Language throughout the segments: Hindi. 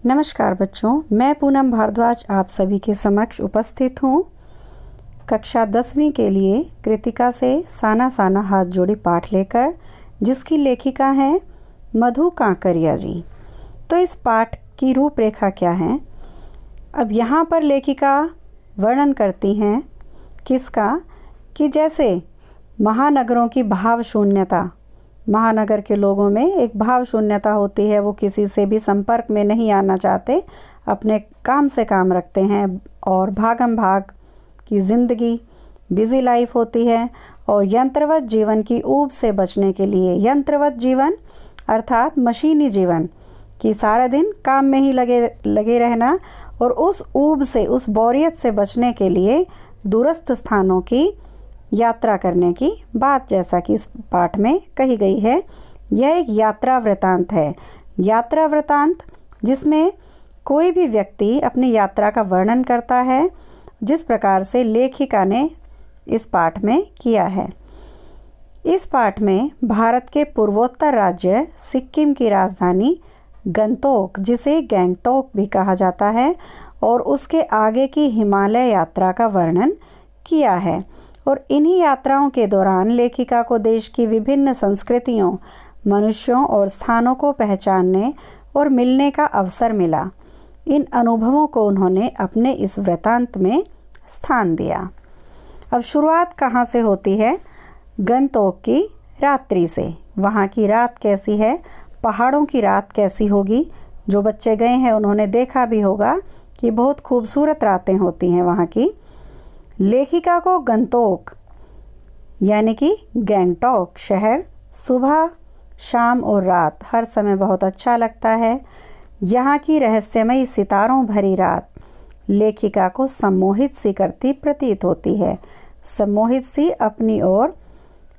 नमस्कार बच्चों, मैं पूनम भारद्वाज आप सभी के समक्ष उपस्थित हूँ। कक्षा 10वीं के लिए कृतिका से साना साना हाथ जोड़ी पाठ लेकर, जिसकी लेखिका हैं मधु कांकरिया जी। तो इस पाठ की रूपरेखा क्या है? अब यहाँ पर लेखिका वर्णन करती हैं किसका, कि जैसे महानगरों की भाव शून्यता, महानगर के लोगों में एक भाव शून्यता होती है। वो किसी से भी संपर्क में नहीं आना चाहते, अपने काम से काम रखते हैं और भागम भाग की ज़िंदगी, बिज़ी लाइफ होती है। और यंत्रवत जीवन की ऊब से बचने के लिए, यंत्रवत जीवन अर्थात मशीनी जीवन कि सारा दिन काम में ही लगे रहना, और उस ऊब से, उस बोरियत से बचने के लिए दूरस्थ स्थानों की यात्रा करने की बात जैसा कि इस पाठ में कही गई है। यह एक यात्रा वृतांत है। यात्रा वृतांत जिसमें कोई भी व्यक्ति अपनी यात्रा का वर्णन करता है, जिस प्रकार से लेखिका ने इस पाठ में किया है। इस पाठ में भारत के पूर्वोत्तर राज्य सिक्किम की राजधानी गंगटोक, जिसे गैंगटोक भी कहा जाता है, और उसके आगे की हिमालय यात्रा का वर्णन किया है। और इन्हीं यात्राओं के दौरान लेखिका को देश की विभिन्न संस्कृतियों, मनुष्यों और स्थानों को पहचानने और मिलने का अवसर मिला। इन अनुभवों को उन्होंने अपने इस वृत्तांत में स्थान दिया। अब शुरुआत कहाँ से होती है? गंगटोक की रात्रि से। वहाँ की रात कैसी है, पहाड़ों की रात कैसी होगी? जो बच्चे गए हैं उन्होंने देखा भी होगा कि बहुत खूबसूरत रातें होती हैं वहाँ की। लेखिका को गंगटोक यानी कि गैंगटोक शहर सुबह, शाम और रात हर समय बहुत अच्छा लगता है। यहाँ की रहस्यमयी सितारों भरी रात लेखिका को सम्मोहित सी करती प्रतीत होती है, सम्मोहित सी, अपनी ओर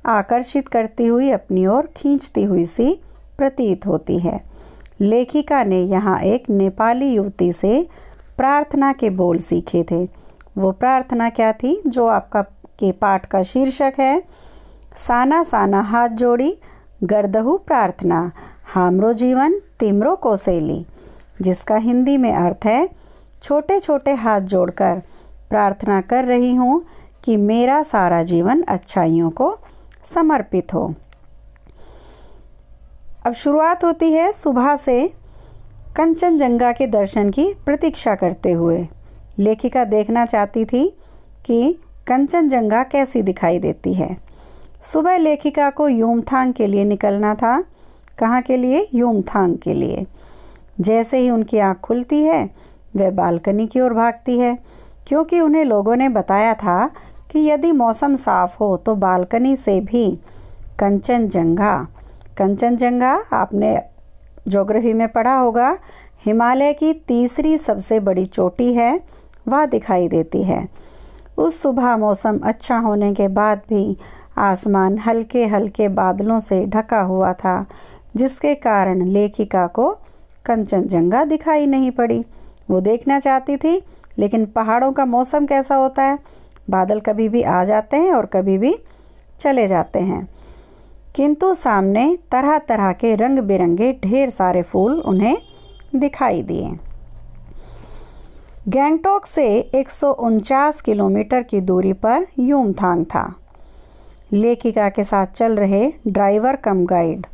आकर्षित करती हुई, अपनी ओर खींचती हुई सी प्रतीत होती है। लेखिका ने यहाँ एक नेपाली युवती से प्रार्थना के बोल सीखे थे। वो प्रार्थना क्या थी? जो आपका के पाठ का शीर्षक है, साना साना हाथ जोड़ी गर्दहु प्रार्थना, हामरो जीवन तिमरो कोसेली, जिसका हिंदी में अर्थ है, छोटे छोटे हाथ जोड़कर प्रार्थना कर रही हूँ कि मेरा सारा जीवन अच्छाइयों को समर्पित हो। अब शुरुआत होती है सुबह से कंचनजंगा के दर्शन की प्रतीक्षा करते हुए। लेखिका देखना चाहती थी कि कंचनजंगा कैसी दिखाई देती है। सुबह लेखिका को युमथांग के लिए निकलना था। कहाँ के लिए? युमथांग के लिए। जैसे ही उनकी आँख खुलती है, वह बालकनी की ओर भागती है, क्योंकि उन्हें लोगों ने बताया था कि यदि मौसम साफ हो तो बालकनी से भी कंचनजंगा, कंचनजंगा आपने ज्योग्राफी में पढ़ा होगा, हिमालय की तीसरी सबसे बड़ी चोटी है, वह दिखाई देती है। उस सुबह मौसम अच्छा होने के बाद भी आसमान हल्के हल्के बादलों से ढका हुआ था, जिसके कारण लेखिका को कंचनजंगा दिखाई नहीं पड़ी। वो देखना चाहती थी, लेकिन पहाड़ों का मौसम कैसा होता है, बादल कभी भी आ जाते हैं और कभी भी चले जाते हैं। किंतु सामने तरह तरह के रंग बिरंगे ढेर सारे फूल उन्हें दिखाई दिए। गैंगटोक से 149 किलोमीटर की दूरी पर युमथांग था। लेखिका के साथ चल रहे ड्राइवर कम गाइड,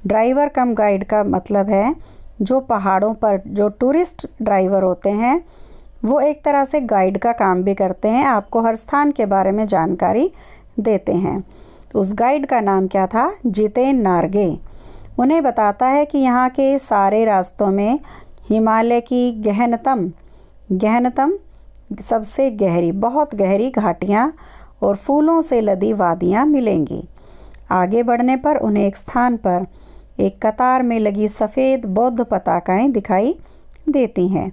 ड्राइवर कम गाइड का मतलब है जो पहाड़ों पर जो टूरिस्ट ड्राइवर होते हैं, वो एक तरह से गाइड का काम भी करते हैं, आपको हर स्थान के बारे में जानकारी देते हैं। उस गाइड का नाम क्या था? जितेन नार्गे। उन्हें बताता है कि यहाँ के सारे रास्तों में हिमालय की गहनतम सबसे गहरी, बहुत गहरी घाटियाँ और फूलों से लदी वादियाँ मिलेंगी। आगे बढ़ने पर उन्हें एक स्थान पर एक कतार में लगी सफ़ेद बौद्ध पताकाएं दिखाई देती हैं।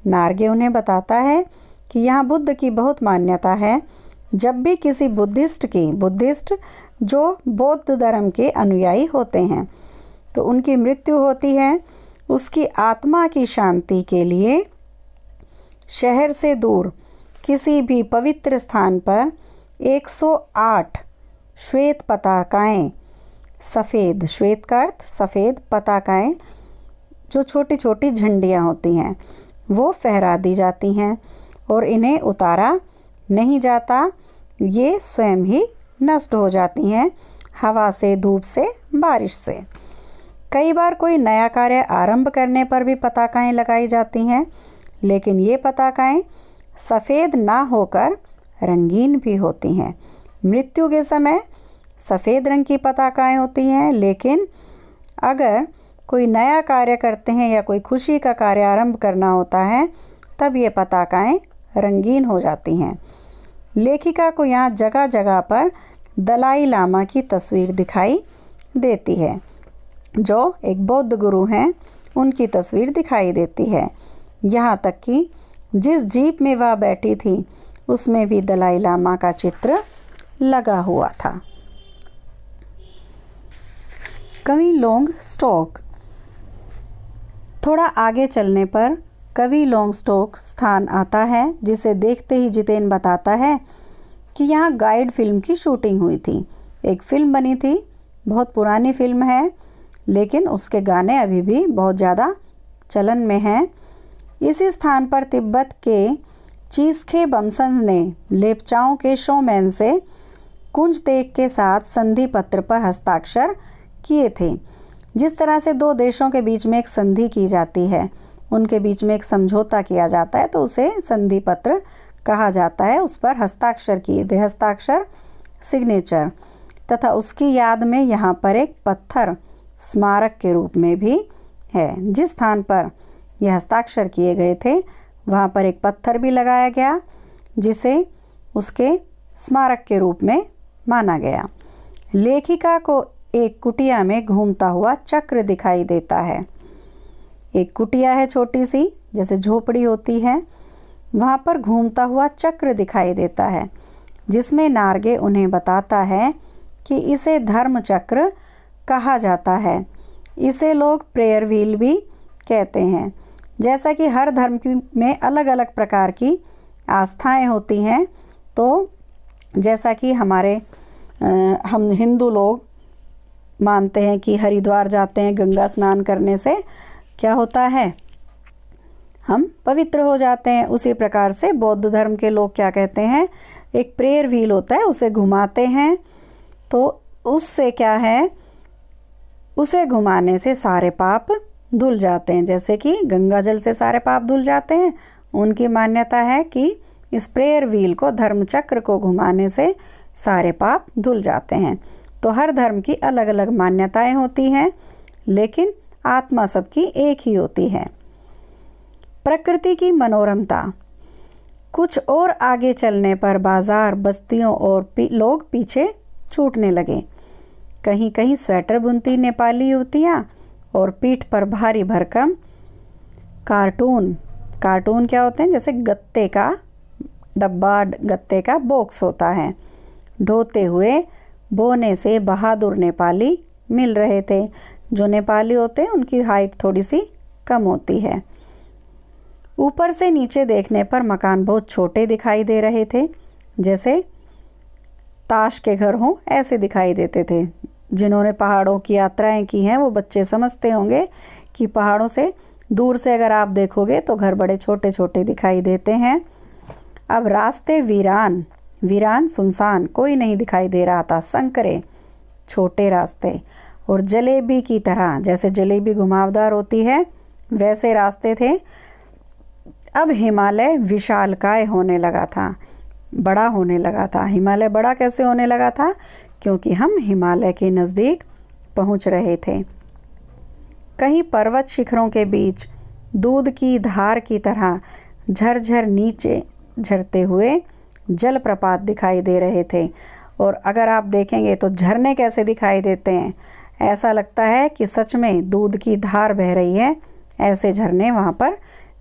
नार्गे उन्हें बताता है कि यहाँ बुद्ध की बहुत मान्यता है। जब भी किसी बुद्धिस्ट जो बौद्ध धर्म के अनुयायी होते हैं, तो उनकी मृत्यु होती है उसकी आत्मा की शांति के लिए शहर से दूर किसी भी पवित्र स्थान पर 108 श्वेत पताकाएं, सफ़ेद, श्वेत का अर्थ सफ़ेद, पताकाएं जो छोटी छोटी झंडियाँ होती हैं वो फहरा दी जाती हैं और इन्हें उतारा नहीं जाता। ये स्वयं ही नष्ट हो जाती हैं हवा से, धूप से, बारिश से। कई बार कोई नया कार्य आरंभ करने पर भी पताकाएं लगाई जाती हैं, लेकिन ये पताकाएं सफ़ेद ना होकर रंगीन भी होती हैं। मृत्यु के समय सफ़ेद रंग की पताकाएं होती हैं, लेकिन अगर कोई नया कार्य करते हैं या कोई खुशी का कार्य आरंभ करना होता है तब ये पताकाएं रंगीन हो जाती हैं। लेखिका को यहाँ जगह जगह पर दलाई लामा की तस्वीर दिखाई देती है, जो एक बौद्ध गुरु हैं, उनकी तस्वीर दिखाई देती है। यहाँ तक कि जिस जीप में वह बैठी थी उसमें भी दलाई लामा का चित्र लगा हुआ था। कविलोंग स्टोक। थोड़ा आगे चलने पर कविलोंग स्टोक स्थान आता है, जिसे देखते ही जितेन बताता है कि यहाँ गाइड फिल्म की शूटिंग हुई थी। एक फ़िल्म बनी थी, बहुत पुरानी फ़िल्म है, लेकिन उसके गाने अभी भी बहुत ज़्यादा चलन में हैं। इसी स्थान पर तिब्बत के चीस्खे बमसन ने लेप्चाओं के शोमैन से कुंजतेक के साथ संधि पत्र पर हस्ताक्षर किए थे। जिस तरह से दो देशों के बीच में एक संधि की जाती है, उनके बीच में एक समझौता किया जाता है, तो उसे संधि पत्र कहा जाता है। उस पर हस्ताक्षर किए थे, हस्ताक्षर सिग्नेचर, तथा उसकी याद में यहाँ पर एक पत्थर स्मारक के रूप में भी है। जिस स्थान पर यह हस्ताक्षर किए गए थे वहाँ पर एक पत्थर भी लगाया गया, जिसे उसके स्मारक के रूप में माना गया। लेखिका को एक कुटिया में घूमता हुआ चक्र दिखाई देता है। एक कुटिया है छोटी सी, जैसे झोपड़ी होती है, वहाँ पर घूमता हुआ चक्र दिखाई देता है, जिसमें नार्गे उन्हें बताता है कि इसे धर्म चक्र कहा जाता है। इसे लोग प्रेयर व्हील भी कहते हैं। जैसा कि हर धर्म में अलग अलग प्रकार की आस्थाएं होती हैं, तो जैसा कि हम हिंदू लोग मानते हैं कि हरिद्वार जाते हैं, गंगा स्नान करने से क्या होता है, हम पवित्र हो जाते हैं। उसी प्रकार से बौद्ध धर्म के लोग क्या कहते हैं, एक प्रेयर व्हील होता है, उसे घुमाते हैं, तो उससे क्या है, उसे घुमाने से सारे पाप धुल जाते हैं। जैसे कि गंगा जल से सारे पाप धुल जाते हैं, उनकी मान्यता है कि इस प्रेयर व्हील को, धर्म चक्र को घुमाने से सारे पाप धुल जाते हैं। तो हर धर्म की अलग अलग मान्यताएं होती हैं, लेकिन आत्मा सबकी एक ही होती है। प्रकृति की मनोरमता। कुछ और आगे चलने पर बाजार, बस्तियों और लोग पीछे छूटने लगे। कहीं कहीं स्वेटर बुनती नेपाली युवतियाँ और पीठ पर भारी भरकम कार्टून क्या होते हैं, जैसे गत्ते का डब्बा, गत्ते का बॉक्स होता है, ढोते हुए बोने से बहादुर नेपाली मिल रहे थे। जो नेपाली होते हैं उनकी हाइट थोड़ी सी कम होती है। ऊपर से नीचे देखने पर मकान बहुत छोटे दिखाई दे रहे थे, जैसे ताश के घर हों ऐसे दिखाई देते थे। जिन्होंने पहाड़ों की यात्राएं की हैं वो बच्चे समझते होंगे कि पहाड़ों से दूर से अगर आप देखोगे तो घर बड़े छोटे छोटे दिखाई देते हैं। अब रास्ते वीरान सुनसान, कोई नहीं दिखाई दे रहा था। संकरे, छोटे रास्ते, और जलेबी की तरह, जैसे जलेबी घुमावदार होती है वैसे रास्ते थे। अब हिमालय विशालकाय होने लगा था, बड़ा होने लगा था। हिमालय बड़ा कैसे होने लगा था, क्योंकि हम हिमालय के नज़दीक पहुंच रहे थे। कहीं पर्वत शिखरों के बीच दूध की धार की तरह झरझर नीचे झरते हुए जलप्रपात दिखाई दे रहे थे। और अगर आप देखेंगे तो झरने कैसे दिखाई देते हैं, ऐसा लगता है कि सच में दूध की धार बह रही है, ऐसे झरने वहाँ पर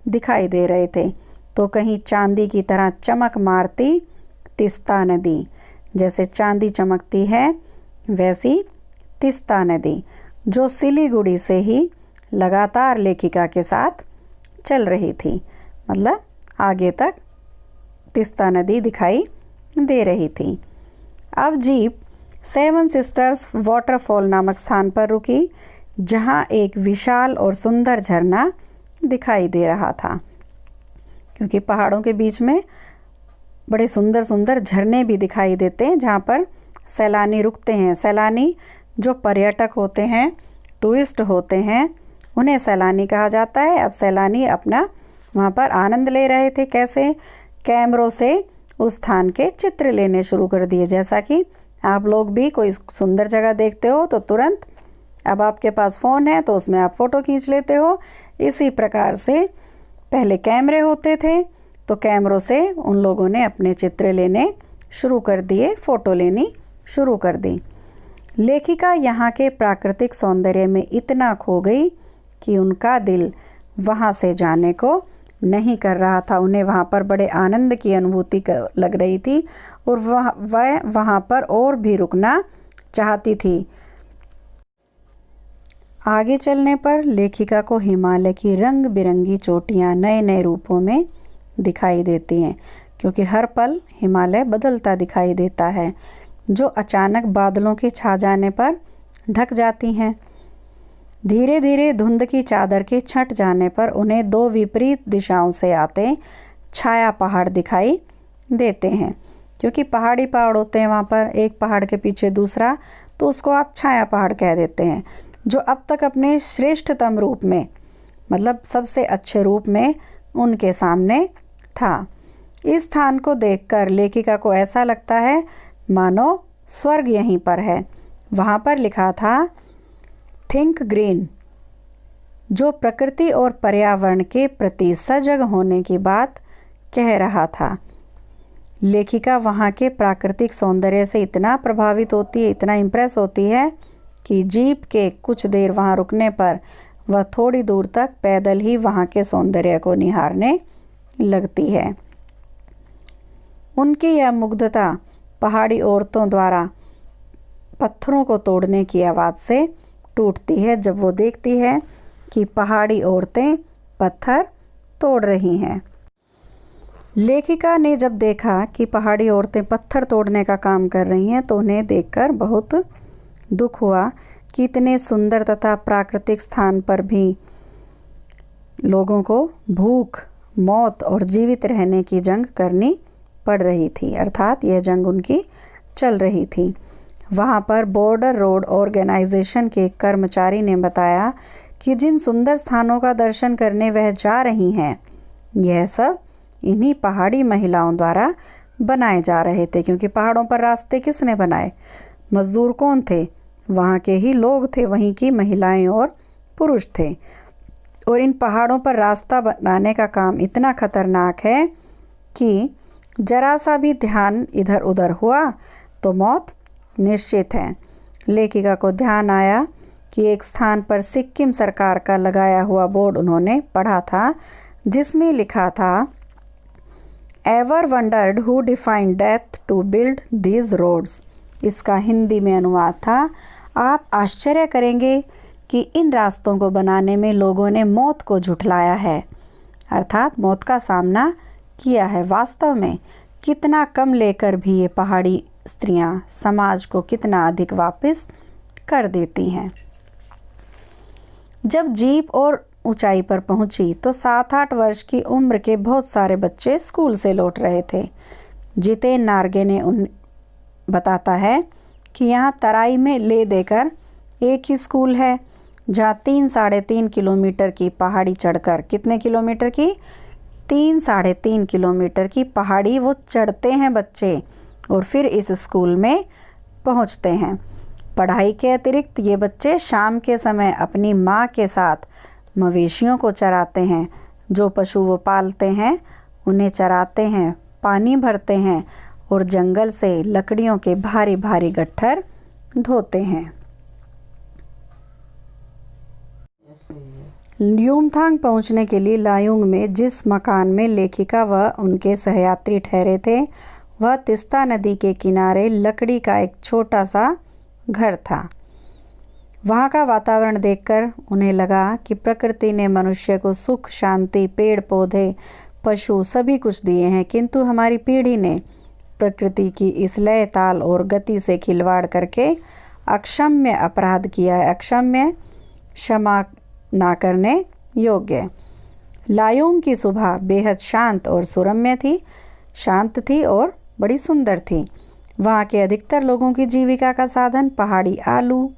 दिखाई दे रहे थे। तो कहीं चांदी की तरह चमक मारती तिस्ता नदी, जैसे चांदी चमकती है वैसी तिस्ता नदी, जो सिलीगुड़ी से ही लगातार लेखिका के साथ चल रही थी। मतलब आगे तक तीस्ता नदी दिखाई दे रही थी। अब जीप 7 सिस्टर्स वाटरफॉल नामक स्थान पर रुकी, जहां एक विशाल और सुंदर झरना दिखाई दे रहा था, क्योंकि पहाड़ों के बीच में बड़े सुंदर सुंदर झरने भी दिखाई देते हैं जहाँ पर सैलानी रुकते हैं। सैलानी जो पर्यटक होते हैं, टूरिस्ट होते हैं, उन्हें सैलानी कहा जाता है। अब सैलानी अपना वहाँ पर आनंद ले रहे थे। कैसे? कैमरों से उस स्थान के चित्र लेने शुरू कर दिए। जैसा कि आप लोग भी कोई सुंदर जगह देखते हो तो तुरंत अब आपके पास फ़ोन है तो उसमें आप फ़ोटो खींच लेते हो। इसी प्रकार से पहले कैमरे होते थे, तो कैमरों से उन लोगों ने अपने चित्र लेने शुरू कर दिए, फ़ोटो लेनी शुरू कर दी। लेखिका यहाँ के प्राकृतिक सौंदर्य में इतना खो गई कि उनका दिल वहाँ से जाने को नहीं कर रहा था। उन्हें वहाँ पर बड़े आनंद की अनुभूति लग रही थी और वह वहाँ पर और भी रुकना चाहती थी। आगे चलने पर लेखिका को हिमालय की रंग बिरंगी चोटियाँ नए नए रूपों में दिखाई देती हैं, क्योंकि हर पल हिमालय बदलता दिखाई देता है, जो अचानक बादलों के छा जाने पर ढक जाती हैं। धीरे धीरे धुंध की चादर के छंट जाने पर उन्हें 2 विपरीत दिशाओं से आते छाया पहाड़ दिखाई देते हैं, क्योंकि पहाड़ी पहाड़ होते हैं वहाँ पर, एक पहाड़ के पीछे दूसरा, तो उसको आप छाया पहाड़ कह देते हैं, जो अब तक अपने श्रेष्ठतम रूप में, मतलब सबसे अच्छे रूप में उनके सामने था। इस स्थान को देखकर लेखिका को ऐसा लगता है मानो स्वर्ग यहीं पर है। वहाँ पर लिखा था थिंक ग्रीन, जो प्रकृति और पर्यावरण के प्रति सजग होने की बात कह रहा था। लेखिका वहाँ के प्राकृतिक सौंदर्य से इतना प्रभावित होती है, इतना इम्प्रेस होती है कि जीप के कुछ देर वहाँ रुकने पर वह थोड़ी दूर तक पैदल ही वहाँ के सौंदर्य को निहारने लगती है। उनकी यह मुग्धता पहाड़ी औरतों द्वारा पत्थरों को तोड़ने की आवाज़ से टूटती है, जब वो देखती है कि पहाड़ी औरतें पत्थर तोड़ रही हैं। लेखिका ने जब देखा कि पहाड़ी औरतें पत्थर तोड़ने का काम कर रही हैं, तो उन्हें देखकर बहुत दुख हुआ कि इतने सुंदर तथा प्राकृतिक स्थान पर भी लोगों को भूख, मौत और जीवित रहने की जंग करनी पड़ रही थी। अर्थात यह जंग उनकी चल रही थी। वहाँ पर बॉर्डर रोड ऑर्गेनाइजेशन के कर्मचारी ने बताया कि जिन सुंदर स्थानों का दर्शन करने वह जा रही हैं, यह सब इन्हीं पहाड़ी महिलाओं द्वारा बनाए जा रहे थे। क्योंकि पहाड़ों पर रास्ते किसने बनाए? मजदूर कौन थे? वहाँ के ही लोग थे, वहीं की महिलाएं और पुरुष थे। और इन पहाड़ों पर रास्ता बनाने का काम इतना खतरनाक है कि जरा सा भी ध्यान इधर उधर हुआ तो मौत निश्चित है। लेखिका को ध्यान आया कि एक स्थान पर सिक्किम सरकार का लगाया हुआ बोर्ड उन्होंने पढ़ा था, जिसमें लिखा था ever wondered who defied death to build these roads. इसका हिंदी में अनुवाद था, आप आश्चर्य करेंगे कि इन रास्तों को बनाने में लोगों ने मौत को झुठलाया है, अर्थात मौत का सामना किया है। वास्तव में कितना कम लेकर भी ये पहाड़ी स्त्रियां समाज को कितना अधिक वापस कर देती हैं। जब जीप और ऊंचाई पर पहुंची तो 7-8 वर्ष की उम्र के बहुत सारे बच्चे स्कूल से लौट रहे थे। जितेन नार्गे ने बताता है कि यहाँ तराई में ले देकर एक ही स्कूल है, जहाँ 3-3.5 किलोमीटर की पहाड़ी चढ़कर, कितने किलोमीटर की? 3-3.5 किलोमीटर की पहाड़ी वो चढ़ते हैं बच्चे और फिर इस स्कूल में पहुँचते हैं। पढ़ाई के अतिरिक्त ये बच्चे शाम के समय अपनी माँ के साथ मवेशियों को चराते हैं। जो पशु वो पालते हैं उन्हें चराते हैं, पानी भरते हैं और जंगल से लकड़ियों के भारी भारी गट्ठर धोते हैं। ल्यूमथांग पहुंचने के लिए लायुंग में जिस मकान में लेखिका व उनके सहयात्री ठहरे थे, वह तीस्ता नदी के किनारे लकड़ी का एक छोटा सा घर था। वहाँ का वातावरण देखकर उन्हें लगा कि प्रकृति ने मनुष्य को सुख, शांति, पेड़ पौधे, पशु सभी कुछ दिए हैं, किंतु हमारी पीढ़ी ने प्रकृति की इस लय, ताल और गति से खिलवाड़ करके अक्षम्य अपराध किया है, अक्षम्य, क्षमा ना करने योग्य। लायोंग की सुबह बेहद शांत और सुरम्य थी, शांत थी और बड़ी सुंदर थी। वहाँ के अधिकतर लोगों की जीविका का साधन पहाड़ी आलू,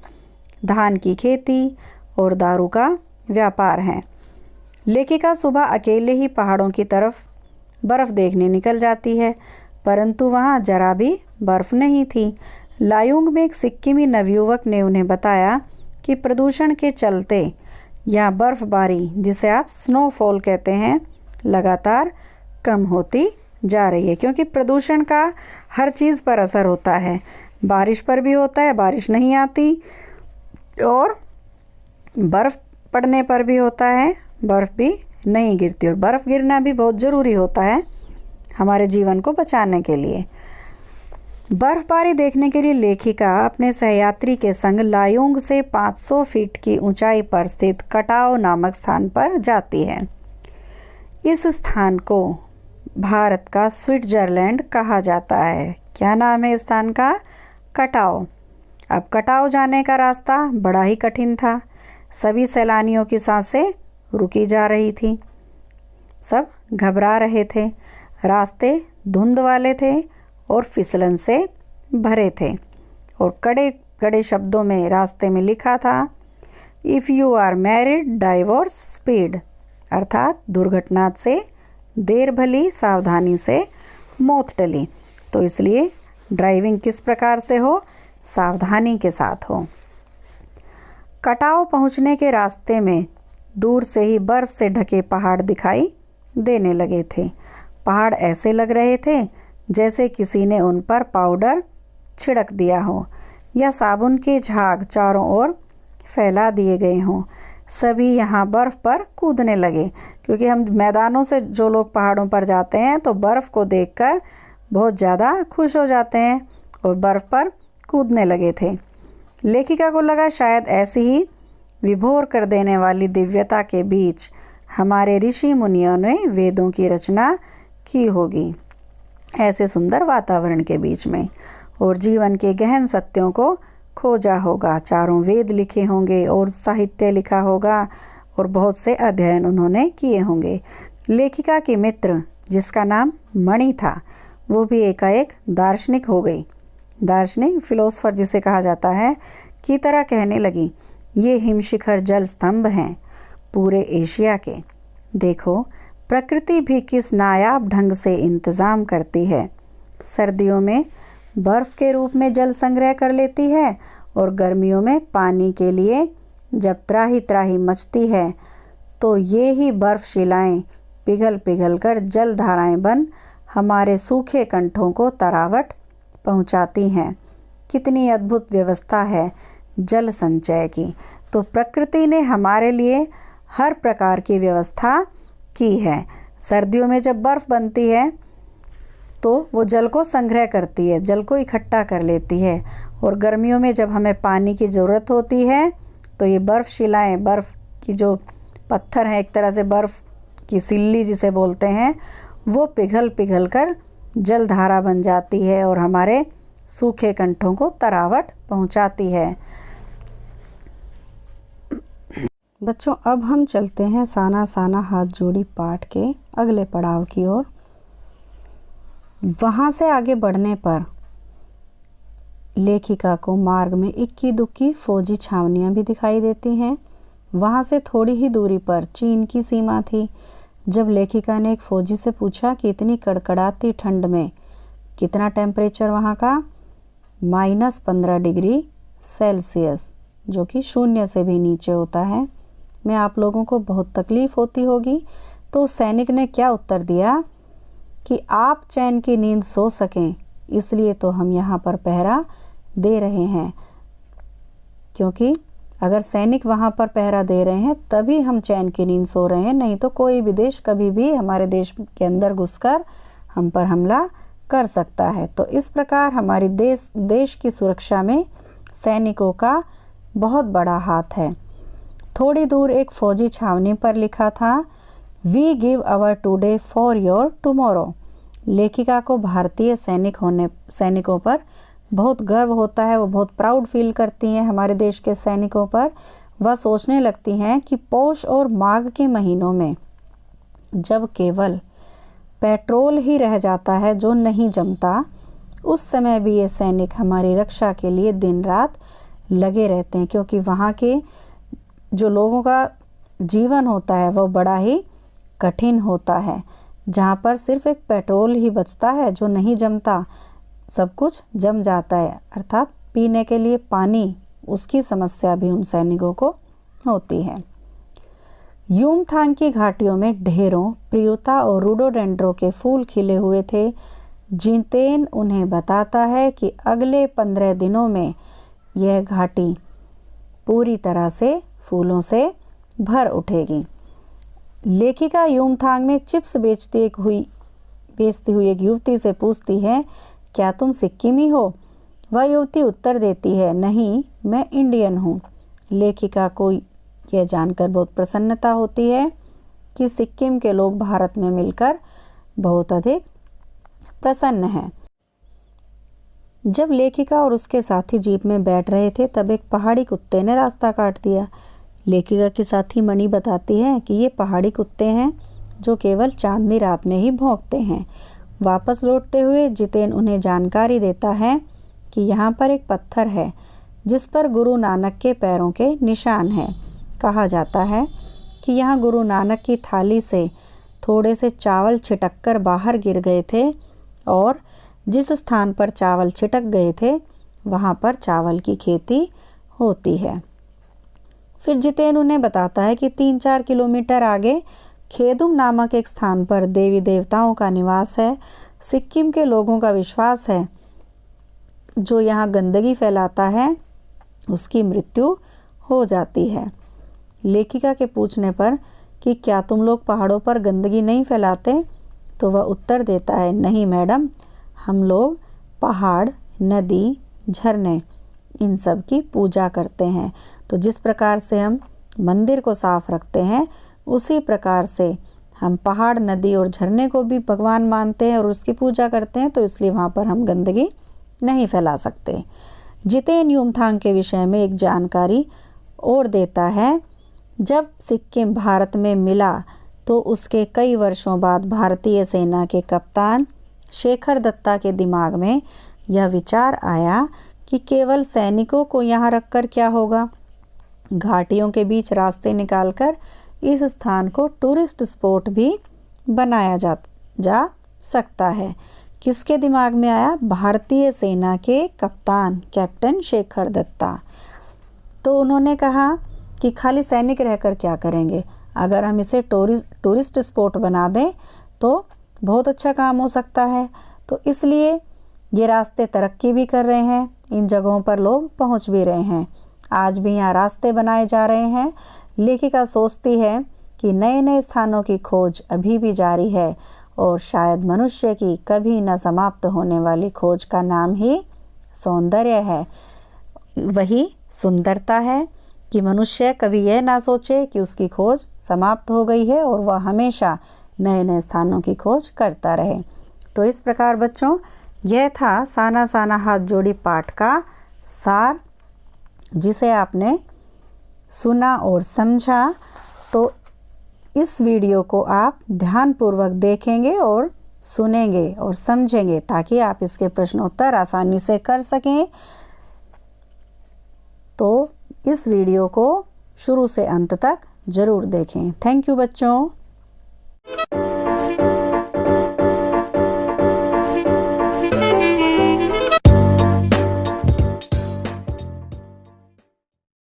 धान की खेती और दारू का व्यापार है। लेखिका सुबह अकेले ही पहाड़ों की तरफ बर्फ़ देखने निकल जाती है, परंतु वहाँ जरा भी बर्फ़ नहीं थी। लायोंग में एक सिक्किमी नवयुवक ने उन्हें बताया कि प्रदूषण के चलते यहाँ बर्फ़बारी, जिसे आप स्नोफॉल कहते हैं, लगातार कम होती जा रही है, क्योंकि प्रदूषण का हर चीज़ पर असर होता है। बारिश पर भी होता है, बारिश नहीं आती, और बर्फ़ पड़ने पर भी होता है, बर्फ़ भी नहीं गिरती। और बर्फ़ गिरना भी बहुत ज़रूरी होता है हमारे जीवन को बचाने के लिए। बर्फ़बारी देखने के लिए लेखिका अपने सहयात्री के संग लायोंग से 500 फीट की ऊंचाई पर स्थित कटाओ नामक स्थान पर जाती है। इस स्थान को भारत का स्विट्ज़रलैंड कहा जाता है। क्या नाम है इस स्थान का? कटाओ। अब कटाओ जाने का रास्ता बड़ा ही कठिन था। सभी सैलानियों की सांसें रुकी जा रही थी, सब घबरा रहे थे। रास्ते धुंध वाले थे और फिसलन से भरे थे, और कड़े कड़े शब्दों में रास्ते में लिखा था, if you are married divorce speed, अर्थात दुर्घटना से देर भली, सावधानी से मौत टली। तो इसलिए ड्राइविंग किस प्रकार से हो? सावधानी के साथ हो। कटाओ पहुंचने के रास्ते में दूर से ही बर्फ़ से ढके पहाड़ दिखाई देने लगे थे। पहाड़ ऐसे लग रहे थे जैसे किसी ने उन पर पाउडर छिड़क दिया हो या साबुन के झाग चारों ओर फैला दिए गए हों। सभी यहाँ बर्फ़ पर कूदने लगे, क्योंकि हम मैदानों से जो लोग पहाड़ों पर जाते हैं तो बर्फ़ को देखकर बहुत ज़्यादा खुश हो जाते हैं और बर्फ़ पर कूदने लगे थे। लेखिका को लगा शायद ऐसी ही विभोर कर देने वाली दिव्यता के बीच हमारे ऋषि मुनियों ने वेदों की रचना की होगी, ऐसे सुंदर वातावरण के बीच में, और जीवन के गहन सत्यों को खोजा होगा। चारों वेद लिखे होंगे और साहित्य लिखा होगा और बहुत से अध्ययन उन्होंने किए होंगे। लेखिका की मित्र, जिसका नाम मणि था, वो भी एकाएक दार्शनिक हो गई। दार्शनिक, फिलोसफर जिसे कहा जाता है, की तरह कहने लगी, ये हिमशिखर जल स्तंभ हैं पूरे एशिया के। देखो प्रकृति भी किस नायाब ढंग से इंतज़ाम करती है। सर्दियों में बर्फ़ के रूप में जल संग्रह कर लेती है, और गर्मियों में पानी के लिए जब त्राही त्राही मचती है तो ये ही बर्फ़ शिलाएँ पिघल पिघल कर जल धाराएँ बन हमारे सूखे कंठों को तरावट पहुंचाती हैं। कितनी अद्भुत व्यवस्था है जल संचय की। तो प्रकृति ने हमारे लिए हर प्रकार की व्यवस्था की है। सर्दियों में जब बर्फ़ बनती है तो वो जल को संग्रह करती है, जल को इकट्ठा कर लेती है, और गर्मियों में जब हमें पानी की ज़रूरत होती है तो ये बर्फ़ शिलाएँ, बर्फ़ की जो पत्थर हैं, एक तरह से बर्फ़ की सिल्ली जिसे बोलते हैं, वो पिघल पिघल कर जल धारा बन जाती है और हमारे सूखे कंठों को तरावट पहुंचाती है। बच्चों, अब हम चलते हैं साना साना हाथ जोड़ी पाठ के अगले पड़ाव की ओर। वहाँ से आगे बढ़ने पर लेखिका को मार्ग में इक्की दुक्की फौजी छावनियाँ भी दिखाई देती हैं। वहाँ से थोड़ी ही दूरी पर चीन की सीमा थी। जब लेखिका ने एक फ़ौजी से पूछा कि इतनी कड़कड़ाती ठंड में कितना टेम्परेचर वहाँ का, -15 डिग्री सेल्सियस, जो कि 0 से भी नीचे होता है, में आप लोगों को बहुत तकलीफ़ होती होगी। तो सैनिक ने क्या उत्तर दिया कि आप चैन की नींद सो सकें, इसलिए तो हम यहाँ पर पहरा दे रहे हैं, क्योंकि अगर सैनिक वहाँ पर पहरा दे रहे हैं तभी हम चैन की नींद सो रहे हैं, नहीं तो कोई भी देश कभी भी हमारे देश के अंदर घुसकर हम पर हमला कर सकता है। तो इस प्रकार हमारी देश की सुरक्षा में सैनिकों का बहुत बड़ा हाथ है। थोड़ी दूर एक फौजी छावनी पर लिखा था, we give our today for your tomorrow. लेखिका को भारतीय सैनिकों पर बहुत गर्व होता है, वो बहुत प्राउड फील करती हैं हमारे देश के सैनिकों पर। वह सोचने लगती हैं कि पौष और माघ के महीनों में जब केवल पेट्रोल ही रह जाता है जो नहीं जमता, उस समय भी ये सैनिक हमारी रक्षा के लिए दिन रात लगे रहते हैं, क्योंकि वहाँ के जो लोगों का जीवन होता है वो बड़ा ही कठिन होता है, जहाँ पर सिर्फ एक पेट्रोल ही बचता है जो नहीं जमता, सब कुछ जम जाता है, अर्थात पीने के लिए पानी, उसकी समस्या भी उन सैनिकों को होती है। यूमथांग की घाटियों में ढेरों प्रियुता और रोडोडेंड्रो के फूल खिले हुए थे। जितेन उन्हें बताता है कि अगले 15 दिनों में यह घाटी पूरी तरह से फूलों से भर उठेगी। लेखिका यूमथांग में चिप्स बेचती हुई एक युवती से पूछती है, क्या तुम सिक्किमी हो? वह युवती उत्तर देती है, नहीं, मैं इंडियन हूँ। लेखिका को यह जानकर बहुत प्रसन्नता होती है कि सिक्किम के लोग भारत में मिलकर बहुत अधिक प्रसन्न हैं। जब लेखिका और उसके साथी जीप में बैठ रहे थे तब एक पहाड़ी कुत्ते ने रास्ता काट दिया। लेखिका के साथी मणि बताती है कि ये पहाड़ी कुत्ते हैं जो केवल चांदनी रात में ही भौंकते हैं। वापस लौटते हुए जितेन उन्हें जानकारी देता है कि यहाँ पर एक पत्थर है जिस पर गुरु नानक के पैरों के निशान हैं। कहा जाता है कि यहाँ गुरु नानक की थाली से थोड़े से चावल छिटककर बाहर गिर गए थे और जिस स्थान पर चावल छिटक गए थे वहाँ पर चावल की खेती होती है। फिर जितेन उन्हें बताता है कि 3-4 किलोमीटर आगे खेदुम नामक एक स्थान पर देवी देवताओं का निवास है। सिक्किम के लोगों का विश्वास है जो यहाँ गंदगी फैलाता है उसकी मृत्यु हो जाती है। लेखिका के पूछने पर कि क्या तुम लोग पहाड़ों पर गंदगी नहीं फैलाते, तो वह उत्तर देता है, नहीं मैडम, हम लोग पहाड़, नदी, झरने इन सब की पूजा करते हैं। तो जिस प्रकार से हम मंदिर को साफ रखते हैं उसी प्रकार से हम पहाड़, नदी और झरने को भी भगवान मानते हैं और उसकी पूजा करते हैं, तो इसलिए वहाँ पर हम गंदगी नहीं फैला सकते। जितेन यूमथांग के विषय में एक जानकारी और देता है, जब सिक्किम भारत में मिला तो उसके कई वर्षों बाद भारतीय सेना के कप्तान शेखर दत्ता के दिमाग में यह विचार आया कि केवल सैनिकों को यहाँ रखकर क्या होगा, घाटियों के बीच रास्ते निकालकर इस स्थान को टूरिस्ट स्पॉट भी बनाया जा सकता है। किसके दिमाग में आया? भारतीय सेना के कप्तान कैप्टन शेखर दत्ता। तो उन्होंने कहा कि खाली सैनिक रहकर क्या करेंगे, अगर हम इसे टूरिस्ट स्पॉट बना दें तो बहुत अच्छा काम हो सकता है। तो इसलिए ये रास्ते तरक्की भी कर रहे हैं, इन जगहों पर लोग पहुंच भी रहे हैं, आज भी यहाँ रास्ते बनाए जा रहे हैं। लेखिका सोचती है कि नए नए स्थानों की खोज अभी भी जारी है और शायद मनुष्य की कभी न समाप्त होने वाली खोज का नाम ही सौंदर्य है। वही सुंदरता है कि मनुष्य कभी यह ना सोचे कि उसकी खोज समाप्त हो गई है और वह हमेशा नए नए स्थानों की खोज करता रहे। तो इस प्रकार बच्चों, यह था साना साना हाथ जोड़ी पाठ का सार, जिसे आपने सुना और समझा। तो इस वीडियो को आप ध्यानपूर्वक देखेंगे और सुनेंगे और समझेंगे ताकि आप इसके प्रश्नोत्तर आसानी से कर सकें। तो इस वीडियो को शुरू से अंत तक ज़रूर देखें। थैंक यू बच्चों।